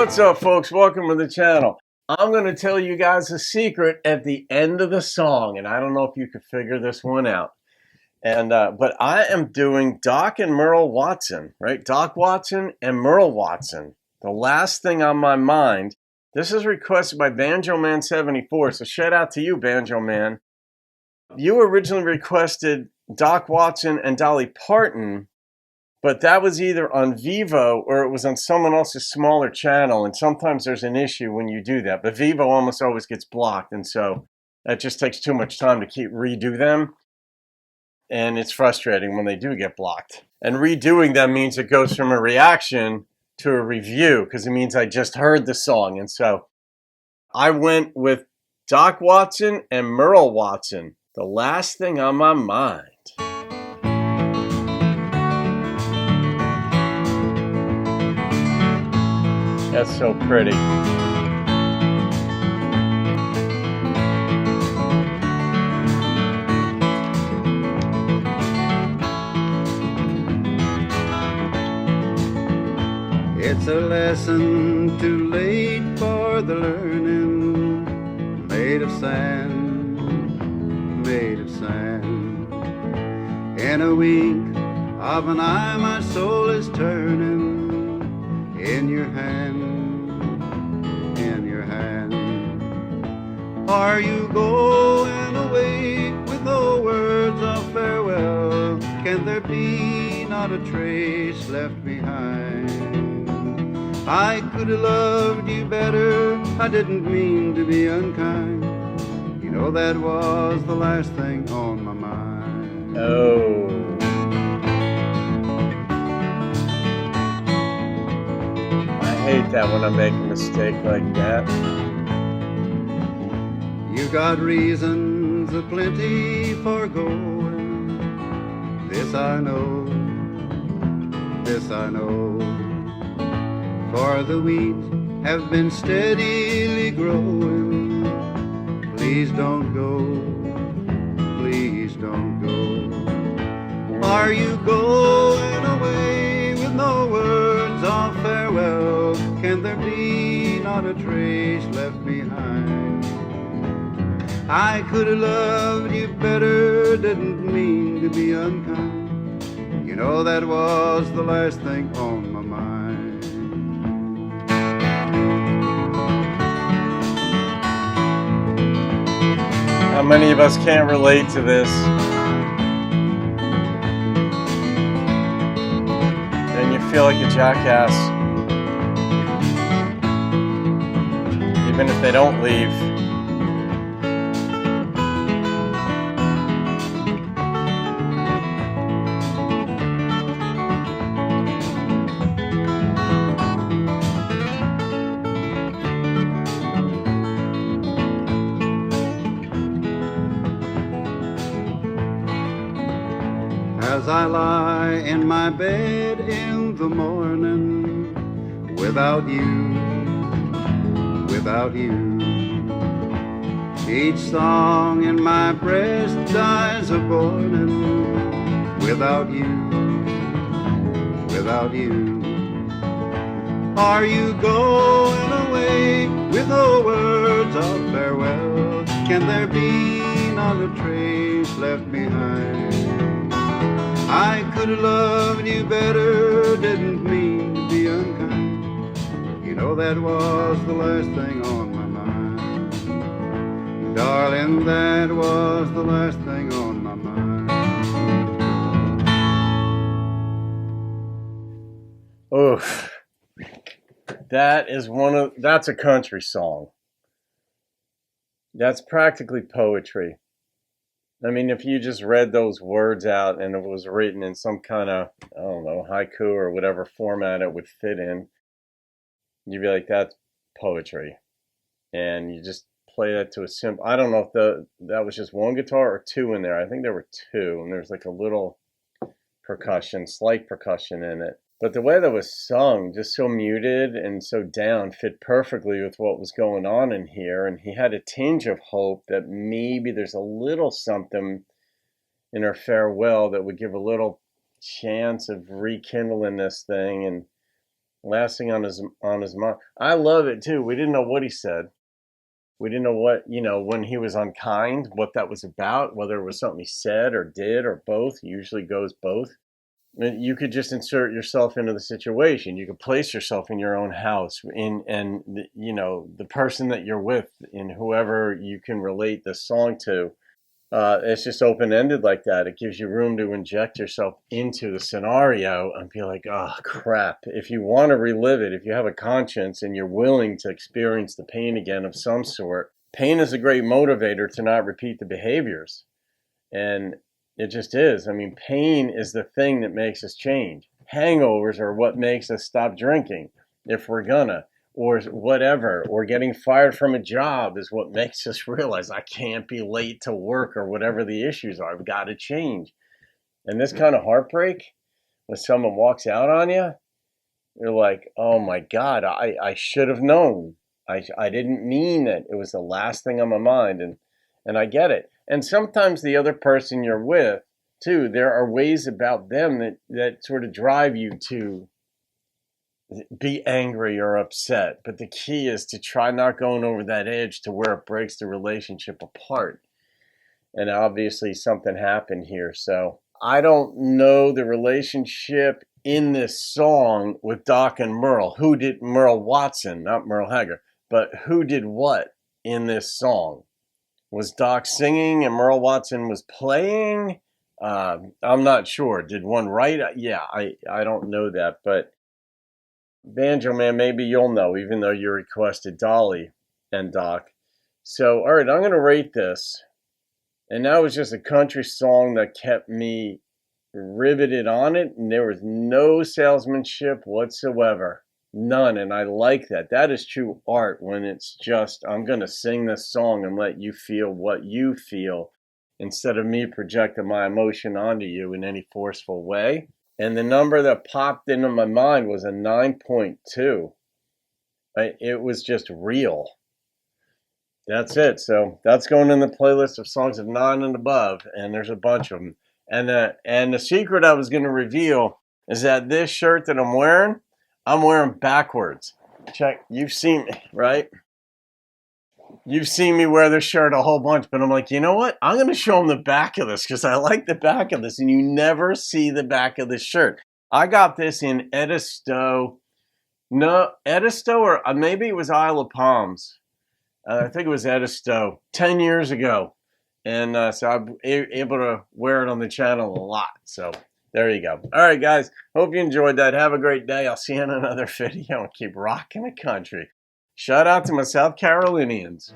What's up, folks? Welcome to the channel. I'm going to tell you guys a secret at the end of the song, and I don't know if you could figure this one out. But I am doing Doc and Merle Watson, right? Doc Watson and Merle Watson. The last thing on my mind. This is requested by Banjo Man 74, so shout out to you, Banjo Man. You originally requested Doc Watson and Dolly Parton, but that was either on Vivo or it was on someone else's smaller channel, and sometimes there's an issue when you do that. But Vivo almost always gets blocked, and so that just takes too much time to keep redo them. And it's frustrating when they do get blocked. And redoing them means it goes from a reaction to a review, because it means I just heard the song. And so I went with Doc Watson and Merle Watson, The Last Thing on My Mind. That's so pretty. It's a lesson too late for the learning, made of sand, made of sand. In a wink of an eye my soul is turning, in your hand, in your hand. Are you going away with no words of farewell? Can there be not a trace left behind? I could have loved you better, I didn't mean to be unkind. You know that was the last thing on my mind. Oh. I hate that when I make a mistake like that. You got reasons aplenty for going. This I know, this I know. For the wheat have been steadily growing. Please don't go, please don't go. Are you going away with no words of farewell? Can there be not a trace left behind? I could have loved you better, didn't mean to be unkind. You know that was the last thing on my mind. How many of us can't relate to this? And you feel like a jackass. Even if they don't leave. As I lie in my bed in the morning, without you, without you, each song in my breast dies a borning, without you, without you. Are you going away with no words of farewell? Can there be not a trace left behind? I could have loved you better, didn't mean to be unkind. You know that was the last thing on my mind. Darling, that was the last thing on my mind. Oof. That's a country song. That's practically poetry. I mean, if you just read those words out and it was written in some kind of, I don't know, haiku or whatever format it would fit in, you'd be like, that's poetry. And you just play that to a simple, I don't know if that was just one guitar or two in there. I think there were two, and there's like a little percussion, slight percussion in it. But the way that was sung, just so muted and so down, fit perfectly with what was going on in here. And he had a tinge of hope that maybe there's a little something in her farewell that would give a little chance of rekindling this thing. And lasting on his mind. I love it too. We didn't know what he said. We didn't know what, when he was unkind, what that was about, whether it was something he said or did or both. It usually goes both. You could just insert yourself into the situation. You could place yourself in your own house, the person that you're with, in whoever you can relate this song to. It's just open-ended like that. It gives you room to inject yourself into the scenario and be like, oh, crap. If you want to relive it, if you have a conscience and you're willing to experience the pain again of some sort, pain is a great motivator to not repeat the behaviors. And it just is. I mean, pain is the thing that makes us change. Hangovers are what makes us stop drinking if we're gonna, or whatever, or getting fired from a job is what makes us realize I can't be late to work or whatever the issues are. I've got to change. And this kind of heartbreak, when someone walks out on you, you're like, oh my God, I should have known. I didn't mean it. It was the last thing on my mind. And I get it. And sometimes the other person you're with, too, there are ways about them that sort of drive you to be angry or upset. But the key is to try not going over that edge to where it breaks the relationship apart. And obviously something happened here. So I don't know the relationship in this song with Doc and Merle. Who did Merle Watson, not Merle Haggard, but who did what in this song? Was Doc singing and Merle Watson was playing? I'm not sure. Did one write? Yeah, I don't know that. But Banjo Man, maybe you'll know, even though you requested Dolly and Doc. So, all right, I'm going to rate this. And that was just a country song that kept me riveted on it. And there was no salesmanship whatsoever. None. And I like that. That is true art, when it's just, I'm going to sing this song and let you feel what you feel instead of me projecting my emotion onto you in any forceful way. And the number that popped into my mind was a 9.2. It was just real. That's it. So that's going in the playlist of songs of 9 and above. And there's a bunch of them. And the secret I was going to reveal is that this shirt that I'm wearing backwards. Check. You've seen me, right? You've seen me wear this shirt a whole bunch, but I'm like, you know what? I'm going to show them the back of this because I like the back of this, and you never see the back of this shirt. I got this in Edisto. No, Edisto, or maybe it was Isle of Palms. I think it was Edisto 10 years ago. And so I'm able to wear it on the channel a lot. So there you go. All right, guys. Hope you enjoyed that. Have a great day. I'll see you in another video and keep rocking the country. Shout out to my South Carolinians.